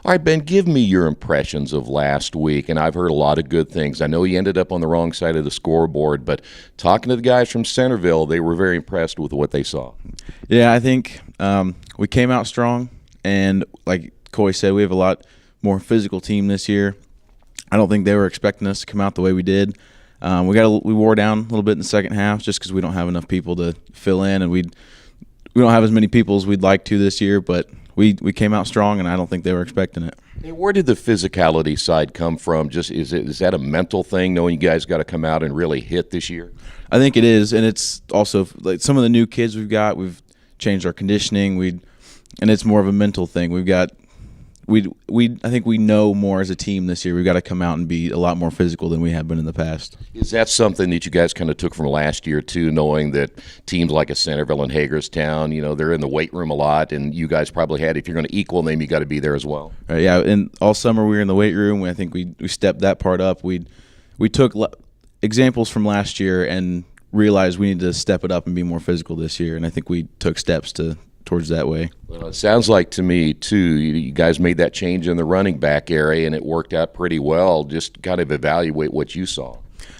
All right, Ben, give me your impressions of last week, and I've heard a lot of good things. I know you ended up on the wrong side of the scoreboard, but talking to the guys from Centerville, they were very impressed with what they saw. Yeah, I think we came out strong, and like Coy said, we have a lot more physical team this year. I don't think they were expecting us to come out the way we did. We wore down a little bit in the second half just because we don't have enough people to fill in, and we don't have as many people as we'd like to this year, but we came out strong, and I don't think they were expecting it. Hey, where did the physicality side come from? Just is that a mental thing, knowing you guys got to come out and really hit this year? I think it is, and it's also like some of the new kids we've changed our conditioning, and it's more of a mental thing. I think we know more as a team this year. We've got to come out and be a lot more physical than we have been in the past. Is that something that you guys kind of took from last year too, knowing that teams like a Centerville and Hagerstown, they're in the weight room a lot, and you guys probably had, if you're going to equal them, you got to be there as well? Yeah, and all summer we were in the weight room. I think we stepped that part up. We took examples from last year and realized we need to step it up and be more physical this year, and I think we took steps towards that way. Well, it sounds like to me, too, you guys made that change in the running back area, and it worked out pretty well. Just kind of evaluate what you saw.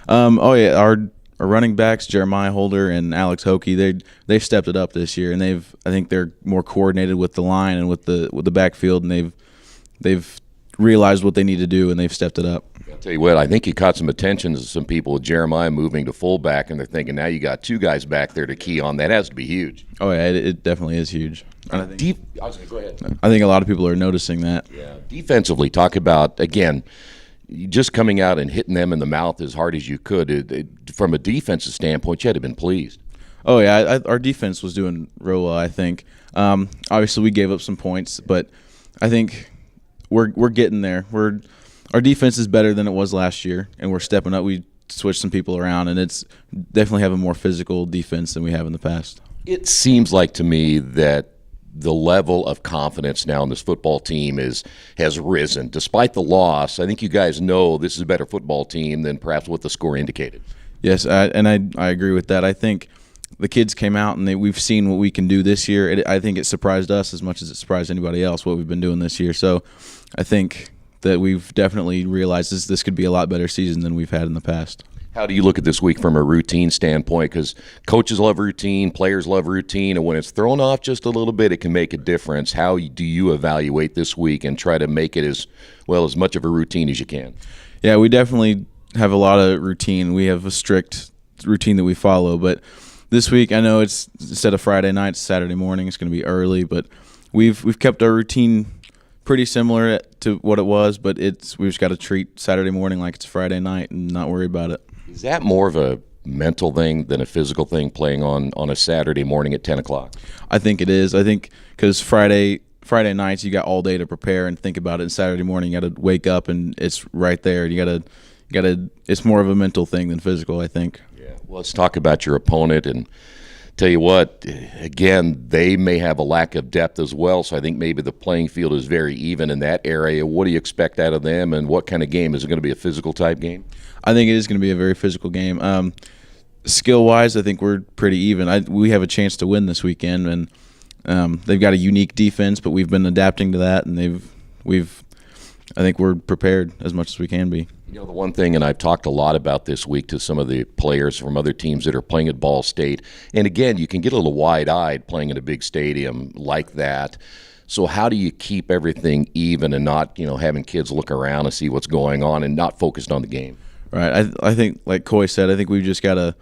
Our running backs, Jeremiah Holder and Alex Hokie, they've stepped it up this year, and I think they're more coordinated with the line and with the backfield, and they've realized what they need to do, and they've stepped it up. I'll tell you what, I think you caught some attention to some people with Jeremiah moving to fullback, and they're thinking now you got two guys back there to key on. That has to be huge. Oh, yeah, it definitely is huge. Go ahead. I think a lot of people are noticing that. Yeah. Defensively, talk about, again, just coming out and hitting them in the mouth as hard as you could. From a defensive standpoint, you had to have been pleased. Oh, yeah, our defense was doing real well, I think. Obviously, we gave up some points, but I think we're getting there. Our defense is better than it was last year, and we're stepping up. We switched some people around, and it's definitely have a more physical defense than we have in the past. It seems like to me that the level of confidence now in this football team has risen. Despite the loss, I think you guys know this is a better football team than perhaps what the score indicated. Yes, I agree with that. I think the kids came out, and we've seen what we can do this year. I think it surprised us as much as it surprised anybody else what we've been doing this year. So I think that we've definitely realized this could be a lot better season than we've had in the past. How do you look at this week from a routine standpoint? Because coaches love routine, players love routine, and when it's thrown off just a little bit, it can make a difference. How do you evaluate this week and try to make it as much of a routine as you can? Yeah, we definitely have a lot of routine. We have a strict routine that we follow, but this week I know it's instead of Friday night, it's Saturday morning. It's going to be early, but we've kept our routine pretty similar to what it was, but we've just got to treat Saturday morning like it's Friday night and not worry about it. Is that more of a mental thing than a physical thing, playing on a Saturday morning at 10 o'clock? I think it is. I think because Friday nights you got all day to prepare and think about it, and Saturday morning you got to wake up and it's right there. You got to. It's more of a mental thing than physical, I think. Yeah. Well, let's talk about your opponent, and tell you what, again, they may have a lack of depth as well, so I think maybe the playing field is very even in that area. What do you expect out of them, and what kind of game? Is it going to be a physical type game? I think it is going to be a very physical game. Skill-wise, I think we're pretty even. We have a chance to win this weekend, and they've got a unique defense, but we've been adapting to that, and I think we're prepared as much as we can be. The one thing, and I've talked a lot about this week to some of the players from other teams that are playing at Ball State, and again, you can get a little wide-eyed playing in a big stadium like that. So how do you keep everything even and not, having kids look around and see what's going on and not focused on the game? Right. I think, like Coy said, I think we've just got to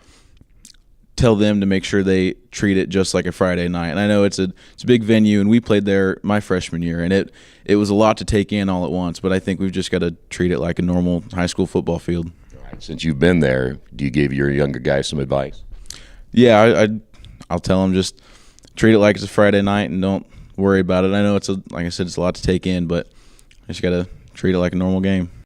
tell them to make sure they treat it just like a Friday night. And I know it's a big venue, and we played there my freshman year, and it was a lot to take in all at once. But I think we've just got to treat it like a normal high school football field. All right. Since you've been there, do you give your younger guys some advice? Yeah, I'll tell them just treat it like it's a Friday night and don't worry about it. I know like I said, it's a lot to take in, but I just got to treat it like a normal game.